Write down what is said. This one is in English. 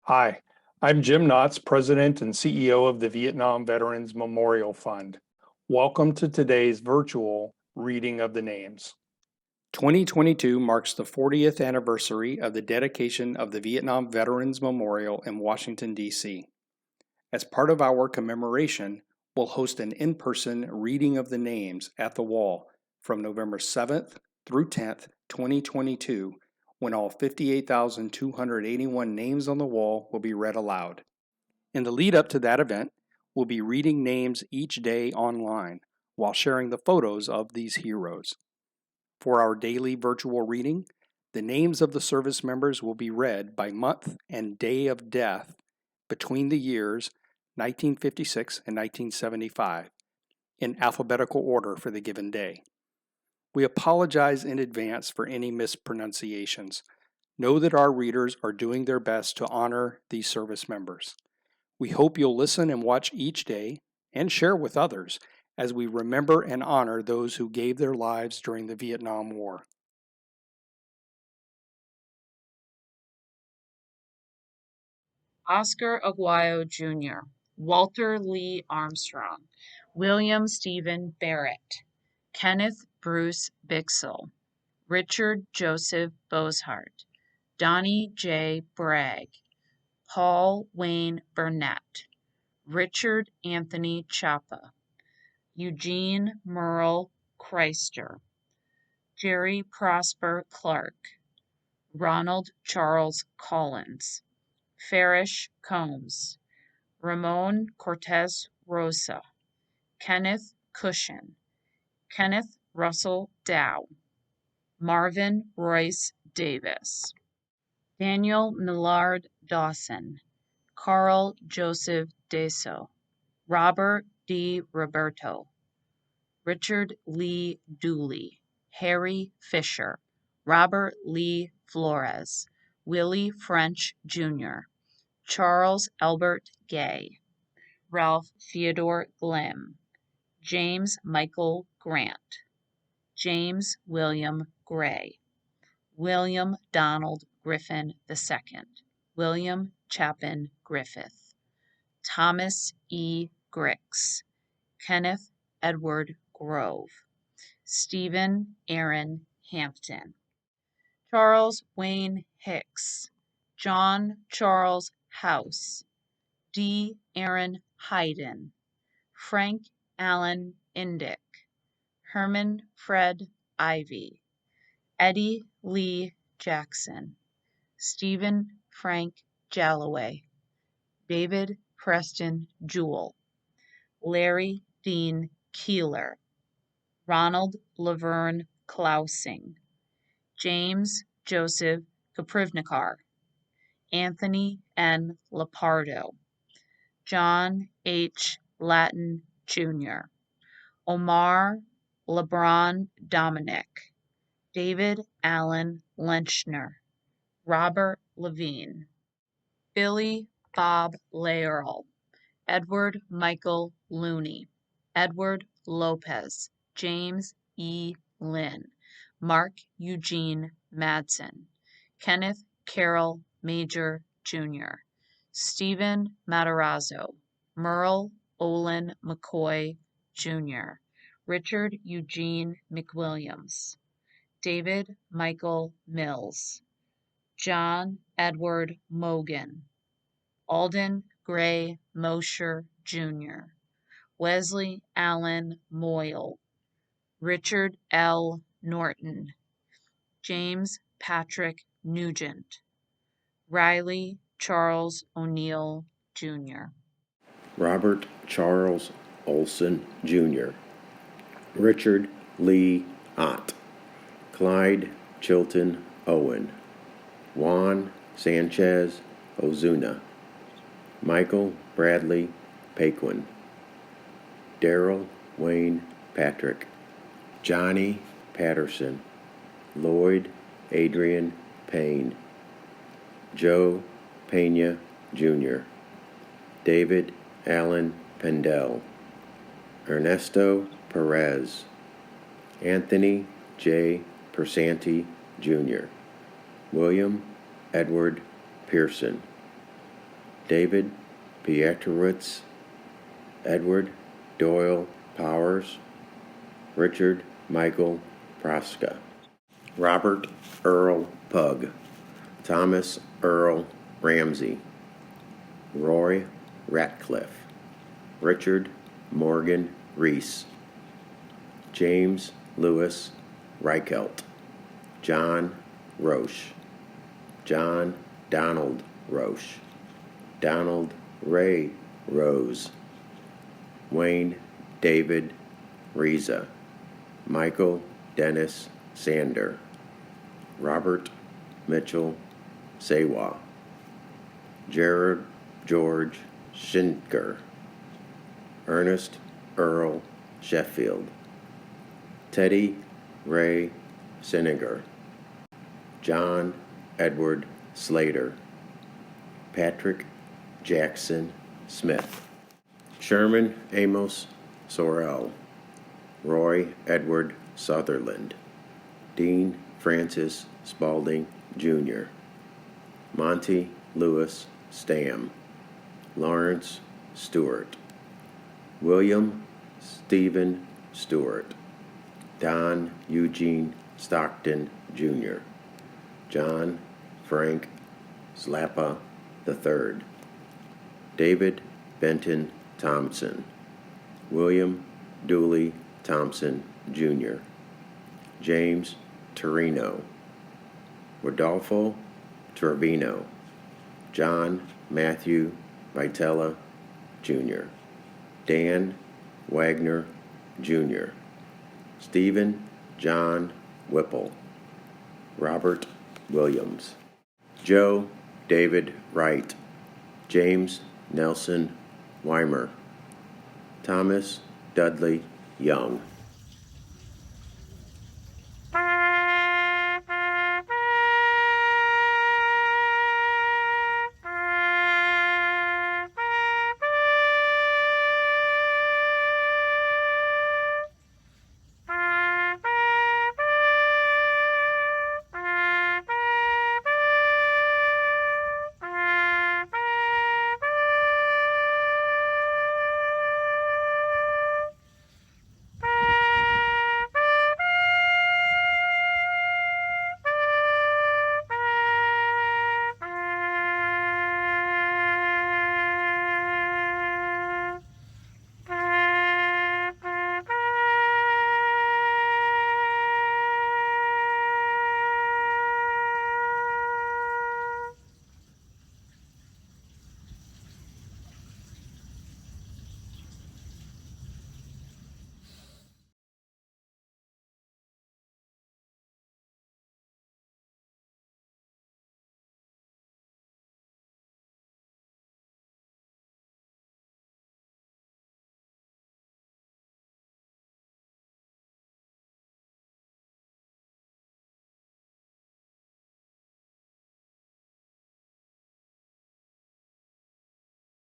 Hi, I'm Jim Knotts, President and CEO of the Vietnam Veterans Memorial Fund. Welcome to today's virtual reading of the names. 2022 marks the 40th anniversary of the dedication of the Vietnam Veterans Memorial in Washington, D.C. As part of our commemoration, we'll host an in-person reading of the names at the wall from November 7th through 10th, 2022, when all 58,281 names on the wall will be read aloud. In the lead up to that event, we'll be reading names each day online while sharing the photos of these heroes. For our daily virtual reading, the names of the service members will be read by month and day of death between the years 1956 and 1975 in alphabetical order for the given day. We apologize in advance for any mispronunciations. Know that our readers are doing their best to honor these service members. We hope you'll listen and watch each day and share with others as we remember and honor those who gave their lives during the Vietnam War. Oscar Aguayo Jr., Walter Lee Armstrong, William Stephen Barrett, Kenneth Bruce Bixel, Richard Joseph Boshart, Donnie J. Bragg, Paul Wayne Burnett, Richard Anthony Chapa, Eugene Merle Chrysler, Jerry Prosper Clark, Ronald Charles Collins, Farish Combs, Ramon Cortez Rosa, Kenneth Cushion, Kenneth Russell Dow, Marvin Royce Davis, Daniel Millard Dawson, Carl Joseph Deso, Robert D. Roberto, Richard Lee Dooley, Harry Fisher, Robert Lee Flores, Willie French Jr., Charles Albert Gay, Ralph Theodore Glemm, James Michael Grant, James William Gray, William Donald Griffin II, William Chapin Griffith, Thomas E. Grix, Kenneth Edward Grove, Stephen Aaron Hampton, Charles Wayne Hicks, John Charles House, D. Aaron Hayden, Frank Allen Indick, Herman Fred Ivy, Eddie Lee Jackson, Stephen Frank Jalloway, David Preston Jewell, Larry Dean Keeler, Ronald Laverne Klausing, James Joseph Kaprivnikar, Anthony N. Lapardo, John H. Latin Jr., Omar LeBron Dominic, David Allen Lenchner, Robert Levine, Billy Bob Laurel, Edward Michael Looney, Edward Lopez, James E. Lynn, Mark Eugene Madsen, Kenneth Carroll Major Jr., Stephen Matarazzo, Merle Olin McCoy Jr., Richard Eugene McWilliams, David Michael Mills, John Edward Mogan, Alden Gray Mosher Jr., Wesley Allen Moyle, Richard L. Norton, James Patrick Nugent, Riley Charles O'Neill Jr., Robert Charles Olson Jr., Richard Lee Ott, Clyde Chilton Owen, Juan Sanchez Ozuna, Michael Bradley Paquin, Darrell Wayne Patrick, Johnny Patterson, Lloyd Adrian Payne, Joe Pena Jr., David Allen Pendel, Ernesto Perez, Anthony J. Persanti Jr., William Edward Pearson, David Pietrowitz, Edward Doyle Powers, Richard Michael Praska, Robert Earl Pugh, Thomas Earl Ramsey, Roy Ratcliffe, Richard Morgan Reese, James Lewis Reichelt, John Roche, John Donald Roche, Donald Ray Rose, Wayne David Reza, Michael Dennis Sander, Robert Mitchell Sewa, Jared George Schinker, Ernest Earl Sheffield, Teddy Ray Siniger, John Edward Slater, Patrick Jackson Smith, Sherman Amos Sorrell, Roy Edward Sutherland, Dean Francis Spaulding, Jr., Monty Lewis Stam, Lawrence Stewart, William Stephen Stewart, Don Eugene Stockton, Jr., John Frank Slappa III, David Benton Thompson, William Dooley Thompson, Jr., James Torino, Rodolfo Trevino, John Matthew Vitella, Jr., Dan Wagner, Jr., Stephen John Whipple, Robert Williams, Joe David Wright, James Nelson Weimer, Thomas Dudley Young.